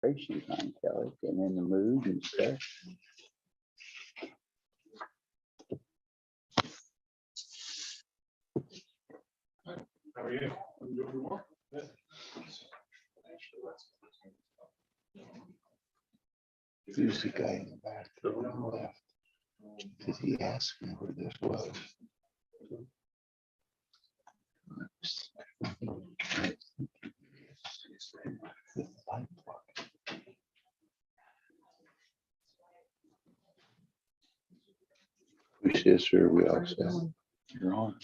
Celebration time, Kelly, getting in the mood and stuff. How are you? Who's the guy in the back there on the left? Because he asked me where this was. Push this or we all set? You're on.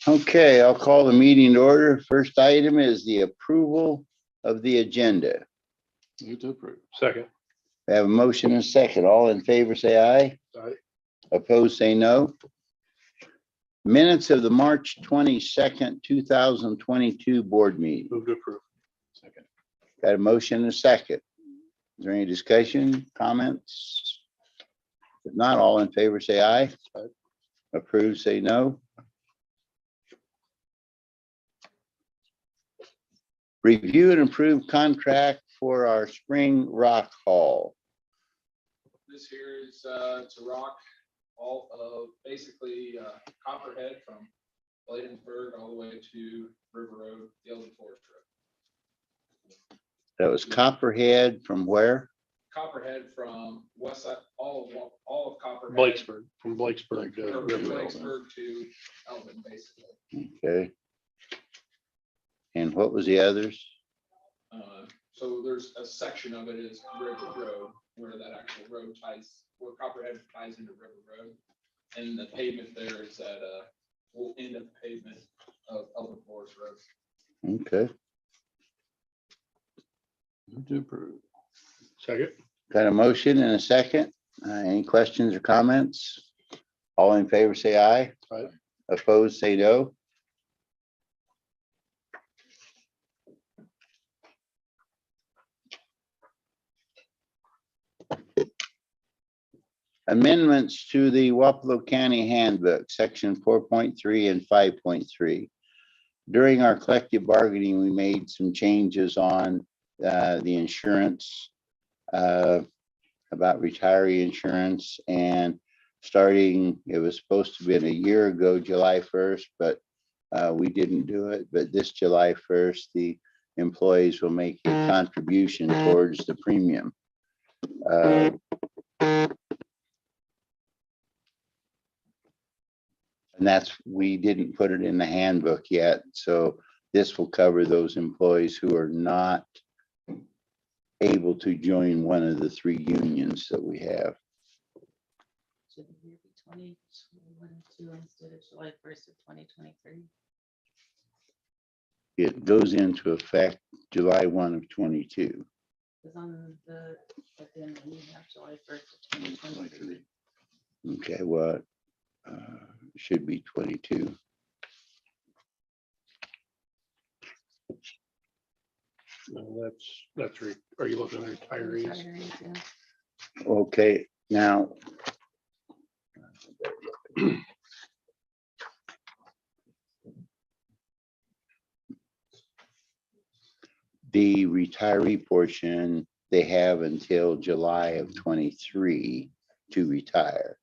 Okay, I'll call the meeting to order. First item is the approval of the agenda. Move to approve. Second. We have a motion and a second. All in favor, say aye. Aye. Opposed, say no. Minutes of the March 22nd, 2022 board meeting. Move to approve. Second. Got a motion and a second. Is there any discussion, comments? If not, all in favor, say aye. Aye. Approved, say no. Review and approve contract for our spring rock hall. This here is to rock all of basically Copperhead from Bladensburg all the way to River Road, the Elder Forest Road. That was Copperhead from where? Copperhead from west side, all of Copperhead. Blakesburg, from Blakesburg to Or from River Road. Blakesburg to Elvin, basically. Okay. And what was the others? So there's a section of it is River Road, where that actual road ties, where Copperhead ties into River Road. And the pavement there is that will end up pavement of Elder Forest Road. Okay, Move to approve. Second. got a motion and a second. Any questions or comments? All in favor, say aye. Aye. Opposed, say no. Amendments to the Wapello County Handbook, section 4.3 and 5.3. During our collective bargaining, we made some changes on the insurance, about retiree insurance, and starting, it was supposed to be a year ago, July 1st, but we didn't do it. But this July 1st, the employees will make a contribution towards the premium. And that's, we didn't put it in the handbook yet, so this will cover those employees who are not able to join one of the three unions that we have. Should the year be 2022 instead of July 1st of 2023? It goes into effect July 1 of 22. Because on the, at the end, we have July 1st of 2023. Okay, what? Should be 22. No, are you looking at retirees? Retirees, yeah. Okay, now. The retiree portion, they have until July of 23 to retire.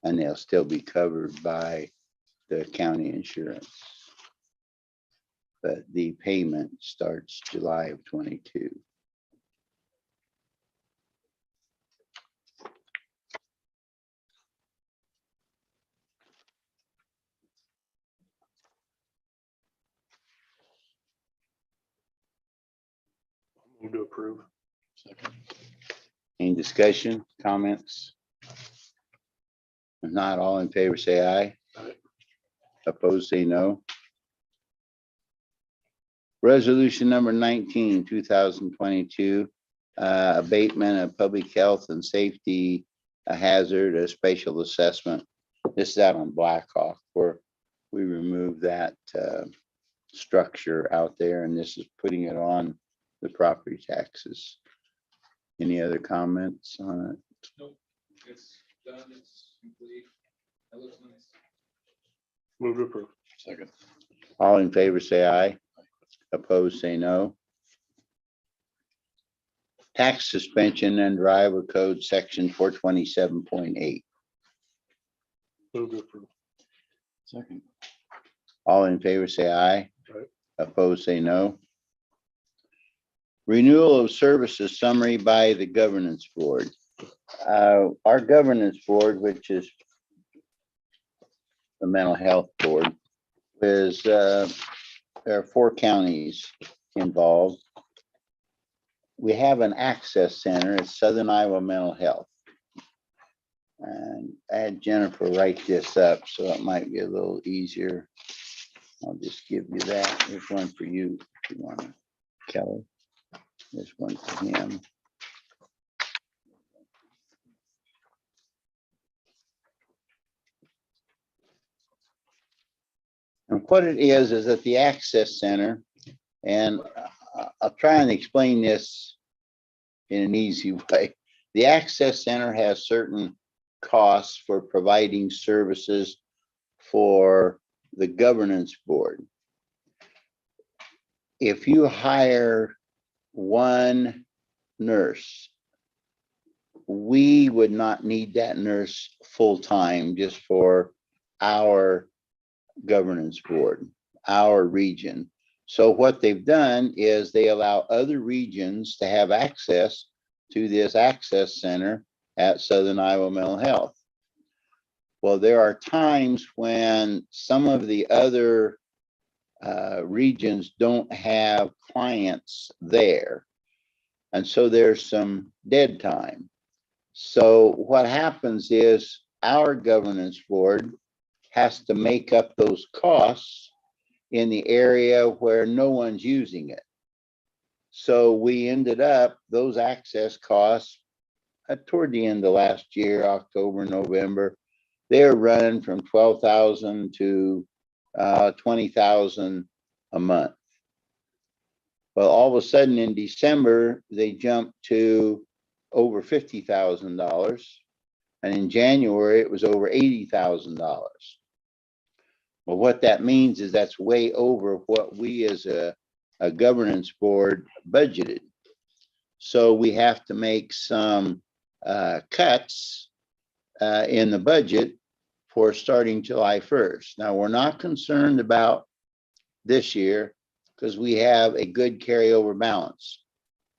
And they'll still be covered by the county insurance. But the payment starts July of 22. Move to approve. Second. Any discussion, comments? If not, all in favor, say aye. Aye. Opposed, say no. Resolution number 19, 2022, abatement of public health and safety, a hazard, a spatial assessment. This is out on Blackhawk where we removed that structure out there, and this is putting it on the property taxes. Any other comments on it? Nope, it's done, it's complete. That looks nice. Move to approve. Second. All in favor, say aye. Opposed, say no. tax suspension under Iowa Code Section 427.8. Move to approve. Second. All in favor, say aye. Aye. Opposed, say no. Renewal of services summary by the governance board. Our governance board, which is the mental health board, is, there are 4 counties involved. We have an access center at Southern Iowa Mental Health. And I had Jennifer write this up, so it might be a little easier. I'll just give you that. There's one for you if you want, Kelly. There's one for him. And what it is that the Access Center, and I'll try and explain this in an easy way. The Access Center has certain costs for providing services for the governance board. If you hire one nurse, we would not need that nurse full-time just for our governance board, our region. So what they've done is they allow other regions to have access to this access center at Southern Iowa Mental Health. Well, there are times when some of the other regions don't have clients there. And so there's some dead time. So what happens is our governance board has to make up those costs in the area where no one's using it. So we ended up, those access costs toward the end of last year, October, November, they're running from 12,000 to 20,000 a month. Well, all of a sudden in December, they jumped to over $50,000. And in January, it was over $80,000. Well, what that means is that's way over what we as a governance board budgeted. So we have to make some cuts in the budget for starting July 1st. Now, we're not concerned about this year because we have a good carryover balance.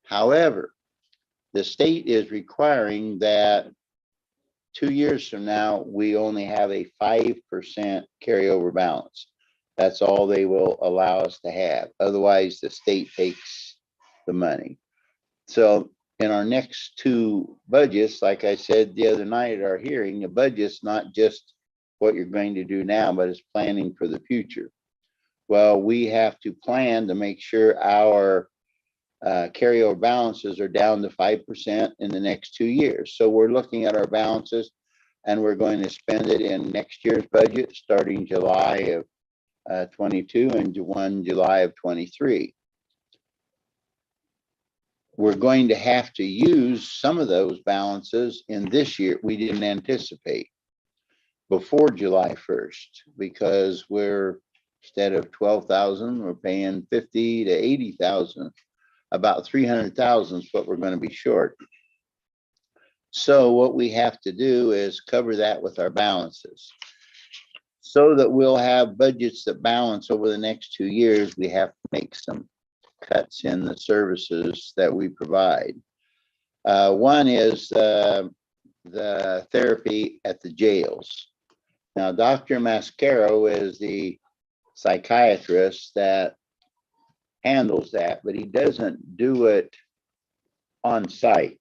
However, the state is requiring that 2 years from now, we only have a 5% carryover balance. That's all they will allow us to have. Otherwise, the state takes the money. So in our next 2 budgets, like I said the other night at our hearing, the budget's not just what you're going to do now, but it's planning for the future. Well, we have to plan to make sure our carryover balances are down to 5% in the next 2 years. So we're looking at our balances and we're going to spend it in next year's budget, starting July of 22 and 1 July of 23. We're going to have to use some of those balances in this year. We didn't anticipate before July 1st, because we're, instead of 12,000, we're paying 50 to 80,000. About 300,000 is what we're going to be short. So what we have to do is cover that with our balances. So that we'll have budgets that balance over the next 2 years, we have to make some cuts in the services that we provide. One is the therapy at the jails. Now, Dr. Mascaro is the psychiatrist that handles that, but he doesn't do it on site.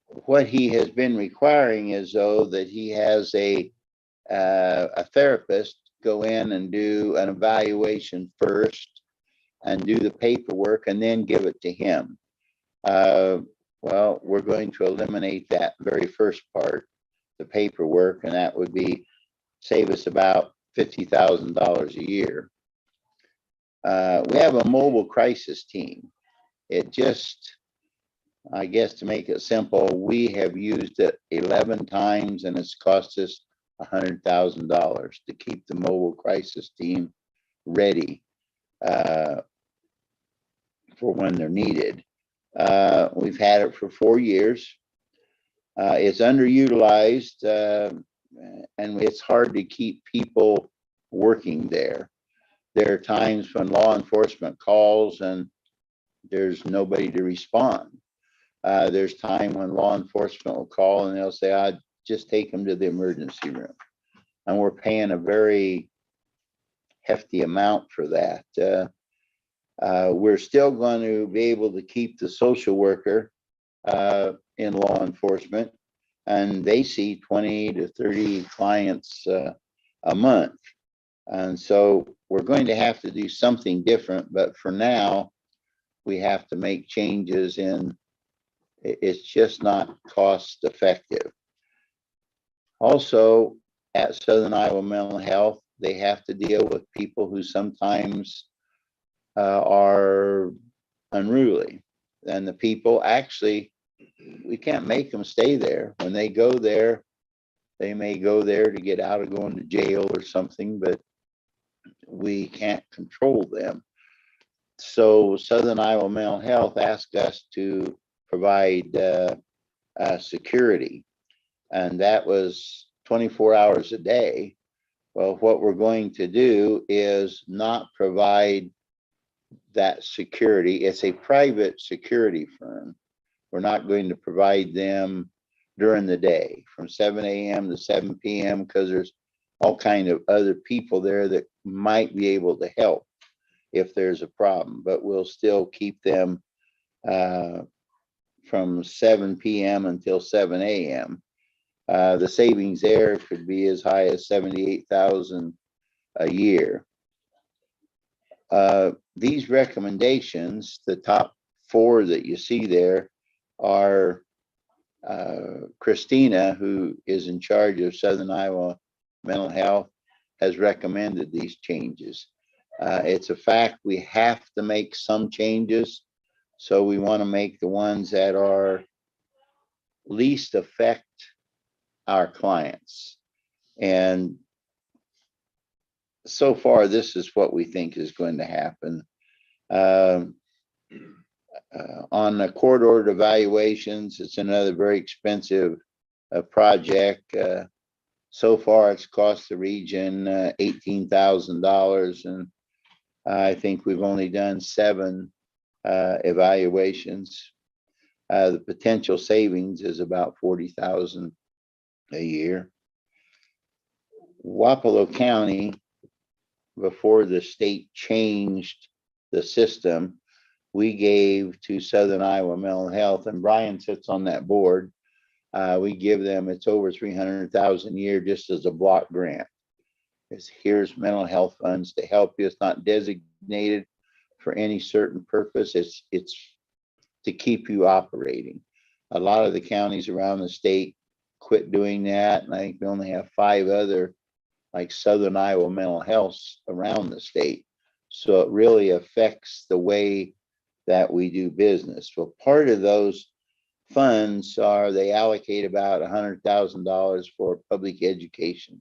What he has been requiring is, though, that he has a therapist go in and do an evaluation first and do the paperwork and then give it to him. Well, we're going to eliminate that very first part, the paperwork, and that would be save us about $50,000 a year. We have a mobile crisis team. It just, I guess to make it simple, we have used it 11 times and it's cost us $100,000 to keep the mobile crisis team ready for when they're needed. We've had it for 4 years. It's underutilized, and it's hard to keep people working there. There are times when law enforcement calls and there's nobody to respond. There's time when law enforcement will call and they'll say, "I'd just take them to the emergency room." And we're paying a very hefty amount for that. We're still going to be able to keep the social worker in law enforcement, and they see 20 to 30 clients a month. And so we're going to have to do something different, but for now, we have to make changes in, it's just not cost effective. Also, at Southern Iowa Mental Health, they have to deal with people who sometimes are unruly. And the people actually, we can't make them stay there. When they go there, they may go there to get out of going to jail or something, but we can't control them. So Southern Iowa Mental Health asked us to provide security, and that was 24 hours a day. Well, what we're going to do is not provide that security. It's a private security firm. We're not going to provide them during the day from 7 a.m. to 7 p.m. because there's all kind of other people there that might be able to help if there's a problem, but we'll still keep them from 7 p.m. until 7 a.m. The savings there could be as high as $78,000 a year. These recommendations, the top 4 that you see there, are Christina, who is in charge of Southern Iowa Mental Health, has recommended these changes. It's a fact we have to make some changes, so we want to make the ones that are least affect our clients. And so far, this is what we think is going to happen. On the court ordered evaluations, it's another very expensive project. So far, it's cost the region $18,000, and I think we've only done 7 evaluations. The potential savings is about $40,000 a year. Wapello County, before the state changed the system, we gave to Southern Iowa Mental Health, and Brian sits on that board. We give them, it's over $300,000 a year just as a block grant. Here's mental health funds to help you. It's not designated for any certain purpose. It's to keep you operating. A lot of the counties around the state quit doing that, and I think we only have 5 other like Southern Iowa Mental Health around the state. So it really affects the way that we do business. Well, part of those funds are, they allocate about $100,000 for public education.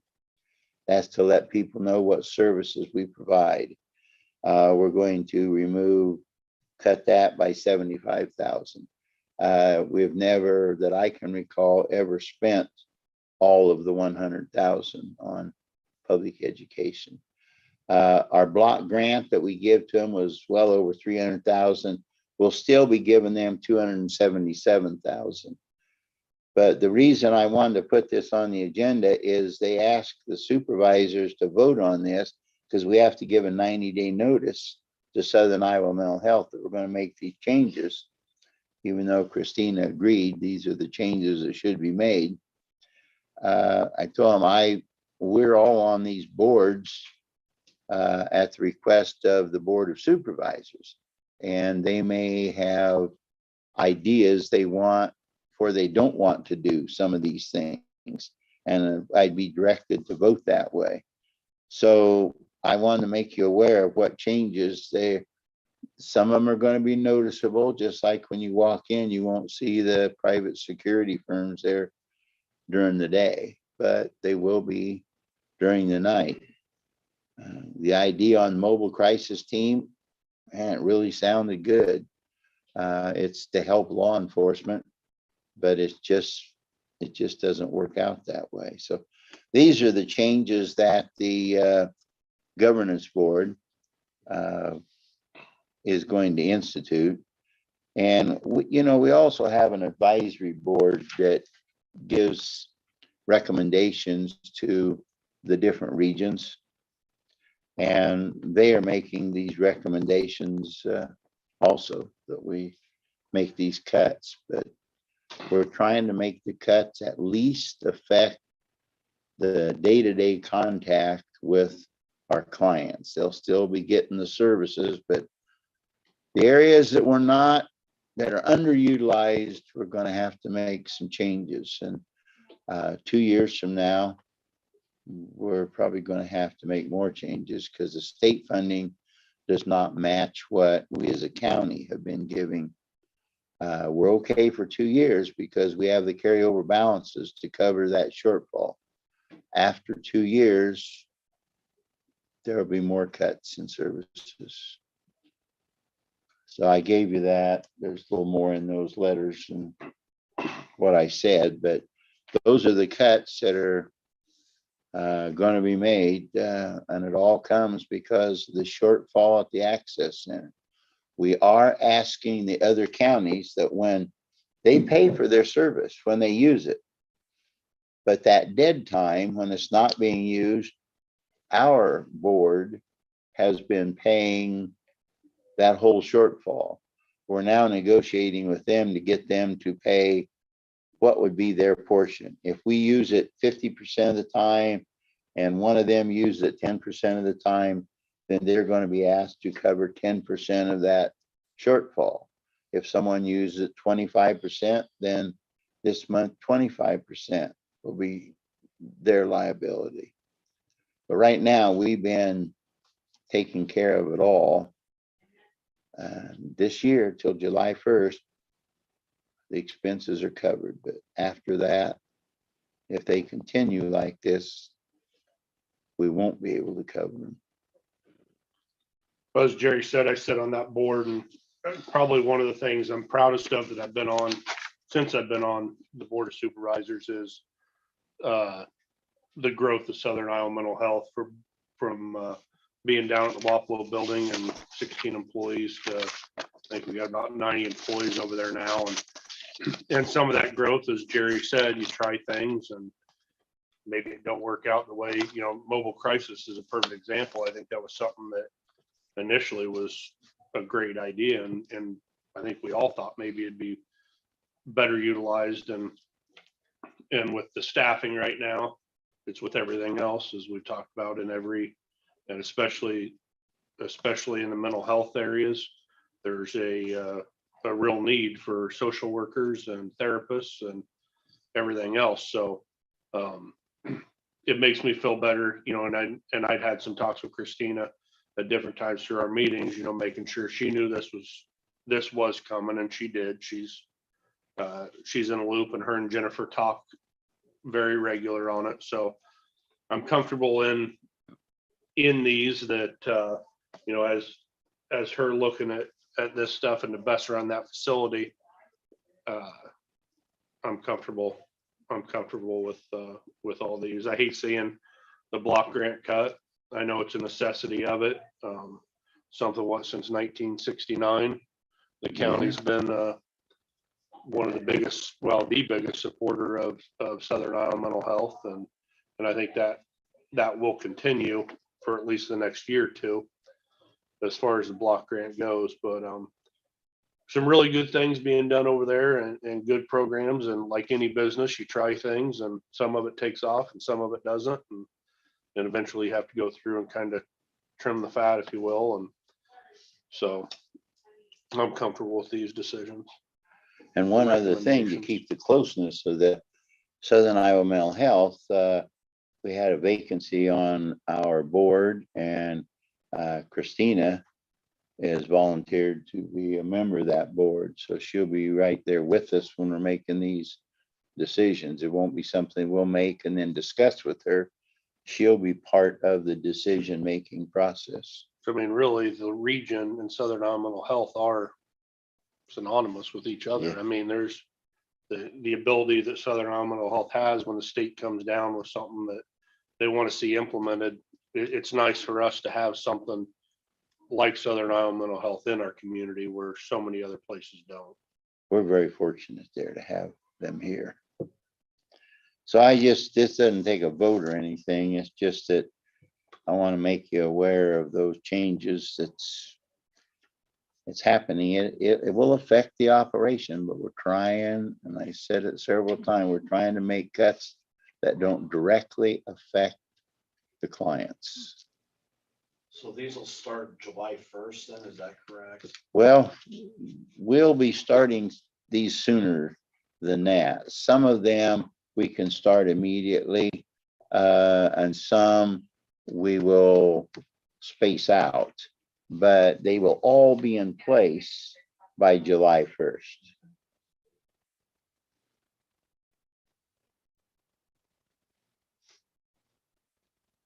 That's to let people know what services we provide. We're going to cut that by $75,000. We've never, that I can recall, ever spent all of the $100,000 on public education. Our block grant that we give to them was well over $300,000. We'll still be giving them $277,000. But the reason I wanted to put this on the agenda is they asked the supervisors to vote on this because we have to give a 90-day notice to Southern Iowa Mental Health that we're going to make these changes. Even though Christina agreed, these are the changes that should be made. I told them we're all on these boards at the request of the Board of Supervisors, and they may have ideas they want or they don't want to do some of these things, and I'd be directed to vote that way. So I wanted to make you aware of what changes there. Some of them are going to be noticeable, just like when you walk in, you won't see the private security firms there during the day, but they will be during the night. The idea on mobile crisis team, man, it really sounded good. It's to help law enforcement, but it just doesn't work out that way. So these are the changes that the governance board is going to institute. And we also have an advisory board that gives recommendations to the different regions. And they are making these recommendations also, that we make these cuts, but we're trying to make the cuts at least affect the day-to-day contact with our clients. They'll still be getting the services, but the areas that are underutilized, we're going to have to make some changes. And 2 years from now, we're probably going to have to make more changes because the state funding does not match what we as a county have been giving. We're okay for 2 years because we have the carryover balances to cover that shortfall. After 2 years, there will be more cuts in services. So I gave you that. There's a little more in those letters than what I said, but those are the cuts that are going to be made, and it all comes because of the shortfall at the access center. We are asking the other counties that when they pay for their service, when they use it, but that dead time when it's not being used, our board has been paying that whole shortfall. We're now negotiating with them to get them to pay what would be their portion. If we use it 50% of the time and one of them uses it 10% of the time, then they're going to be asked to cover 10% of that shortfall. If someone uses it 25%, then this month 25% will be their liability. But right now we've been taking care of it all. This year till July 1st, the expenses are covered, but after that, if they continue like this, we won't be able to cover them. As Jerry said, I sit on that board, and probably one of the things I'm proudest of that I've been on since I've been on the Board of Supervisors is the growth of Southern Iowa Mental Health from being down at the Wapello building and 16 employees to, I think we got about 90 employees over there now. And some of that growth, as Jerry said, you try things and maybe it don't work out the way, mobile crisis is a perfect example. I think that was something that initially was a great idea. And I think we all thought maybe it'd be better utilized, and with the staffing right now, it's with everything else, as we've talked about and especially in the mental health areas, there's a real need for social workers and therapists and everything else. So it makes me feel better, and I'd had some talks with Christina at different times through our meetings, making sure she knew this was coming, and she did. She's in a loop, and her and Jennifer talk very regular on it. So I'm comfortable in these that, as her looking at this stuff and the best around that facility, I'm comfortable with all these. I hate seeing the block grant cut. I know it's a necessity of it. Something since 1969, the county's been one of the biggest, the biggest supporter of Southern Iowa Mental Health, and I think that will continue for at least the next year or two as far as the block grant goes. But some really good things being done over there, and good programs. And like any business, you try things, and some of it takes off and some of it doesn't, and eventually you have to go through and kind of trim the fat, if you will. And so I'm comfortable with these decisions. And one other thing to keep the closeness of the Southern Iowa Mental Health, we had a vacancy on our board, and Christina is volunteered to be a member of that board. So she'll be right there with us when we're making these decisions. It won't be something we'll make and then discuss with her. She'll be part of the decision-making process. So, I mean, really, the region and Southern Iowa Mental Health are synonymous with each other. Yeah. I mean, there's the ability that Southern Environmental Health has when the state comes down with something that they want to see implemented. It's nice for us to have something like Southern Environmental Health in our community where so many other places don't. We're very fortunate there to have them here. So this doesn't take a vote or anything. It's just that I want to make you aware of those changes. It's happening. It will affect the operation, but we're trying, and I said it several times, we're trying to make cuts that don't directly affect the clients. So these will start July 1st then, is that correct? Well, we'll be starting these sooner than that. Some of them we can start immediately, and some we will space out, but they will all be in place by July 1st.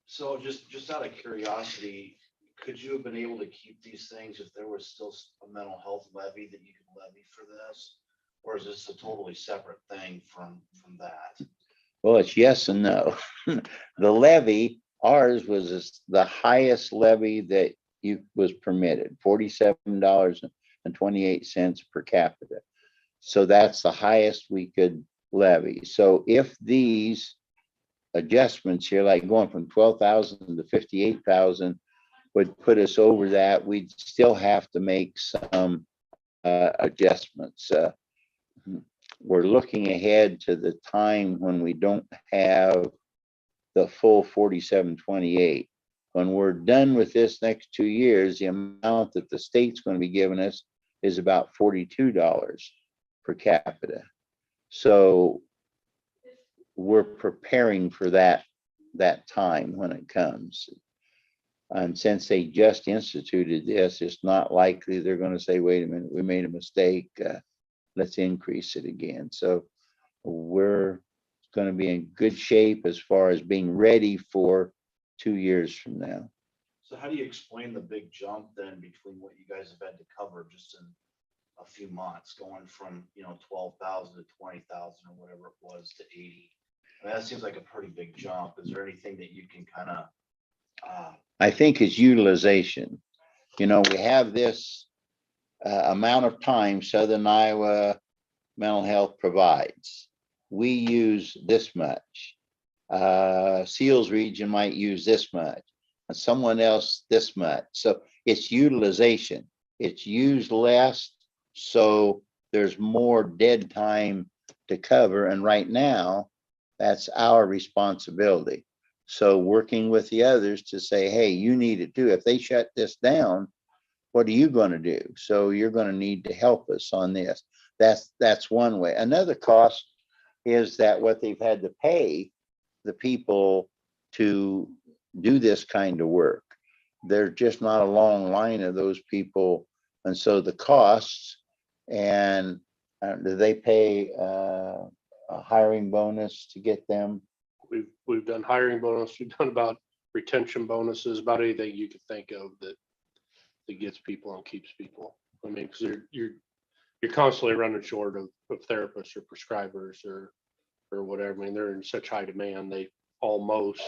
So just out of curiosity, could you have been able to keep these things if there was still a mental health levy that you could levy for this? Or is this a totally separate thing from that? Well, it's yes and no. The levy, ours was the highest levy that was permitted, $47.28 per capita. So that's the highest we could levy. So if these adjustments here, like going from 12,000 to 58,000 would put us over that, we'd still have to make some adjustments. We're looking ahead to the time when we don't have the full 4728. When we're done with this next 2 years, the amount that the state's going to be giving us is about $42 per capita. So we're preparing for that time when it comes. And since they just instituted this, it's not likely they're going to say, wait a minute, we made a mistake. Let's increase it again. So we're going to be in good shape as far as being ready for 2 years from now. So how do you explain the big jump then between what you guys have had to cover just in a few months, going from, 12,000 to 20,000 or whatever it was to 80? I mean, that seems like a pretty big jump. Is there anything that you can kind of, I think it's utilization. We have this amount of time Southern Iowa Mental Health provides. We use this much. Seals region might use this much, and someone else this much. So it's utilization. It's used less, so there's more dead time to cover. And right now, that's our responsibility. So working with the others to say, hey, you need it too. If they shut this down, what are you going to do? So you're going to need to help us on this. That's one way. Another cost is that what they've had to pay the people to do this kind of work. There's just not a long line of those people. And so the costs, and do they pay a hiring bonus to get them? We've done hiring bonus, we've done about retention bonuses, about anything you could think of that gets people and keeps people. I mean, because you're constantly running short of therapists or prescribers or whatever. I mean, they're in such high demand, they almost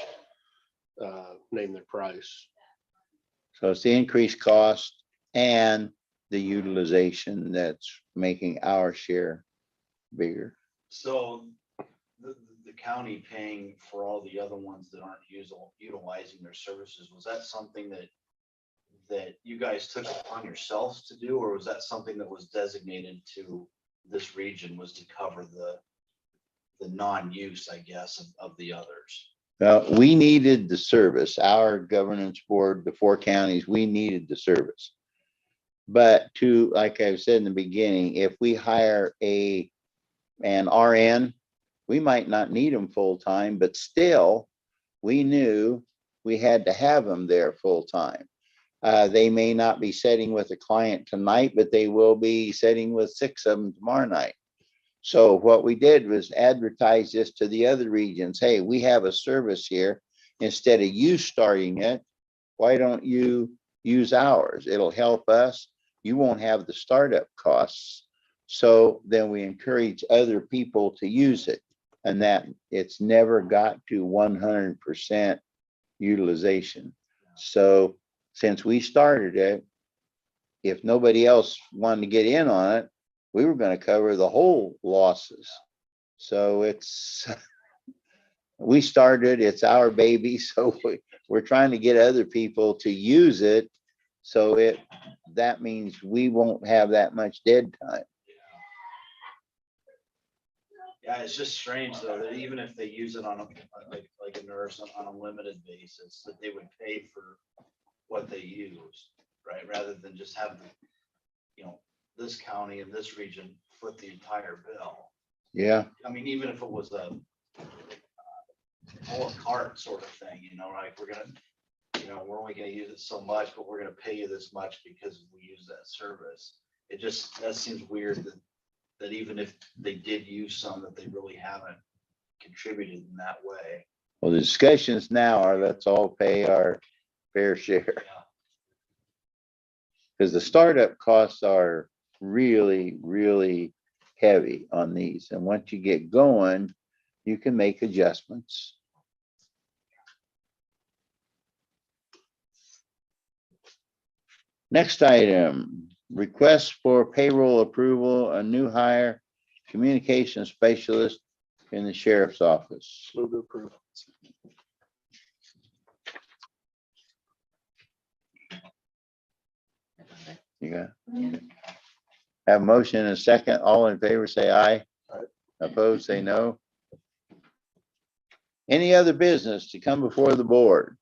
name their price. So it's the increased cost and the utilization that's making our share bigger. so the county paying for all the other ones that aren't utilizing their services, was that something that you guys took upon yourselves to do, or was that something that was designated to this region, was to cover the non-use, I guess, of the others? We needed the service. Our governance board, the 4 counties, we needed the service. But like I've said in the beginning, if we hire an RN, we might not need them full time, but still, we knew we had to have them there full time. They may not be sitting with a client tonight, but they will be sitting with 6 of them tomorrow night. So what we did was advertise this to the other regions. Hey, we have a service here. Instead of you starting it, why don't you use ours? It'll help us. You won't have the startup costs So then we encourage other people to use it, and that it's never got to 100% utilization. So since we started it, if nobody else wanted to get in on it, we were gonna cover the whole losses. So it's, we started, it's our baby, so we're trying to get other people to use it. So that means we won't have that much dead time. Yeah, it's just strange though, that even if they use it on a, like a nurse on a limited basis, that they would pay for what they use, right? Rather than just have the, this county and this region foot the entire bill. Yeah, I mean, even if it was a la carte sort of thing, like we're gonna, we're only gonna use it so much, but we're gonna pay you this much because we use that service. It just, that seems weird that even if they did use some, that they really haven't contributed in that way. well, the discussions now are let's all pay our fair share. Yeah. Because the startup costs are really, really heavy on these. And once you get going, you can make adjustments. Next item, request for payroll approval, a new hire, communication specialist in the sheriff's office. Move to approve. You got, Yeah. have a motion and a second. All in favor, say aye. Aye. Opposed, say no. Any other business to come before the board?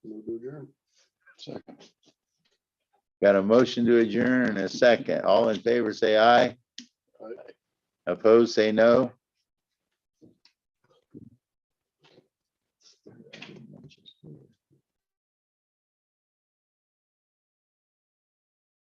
Move to adjourn. Second. Got a motion to adjourn and a second. All in favor, say aye. Aye. Opposed, say no.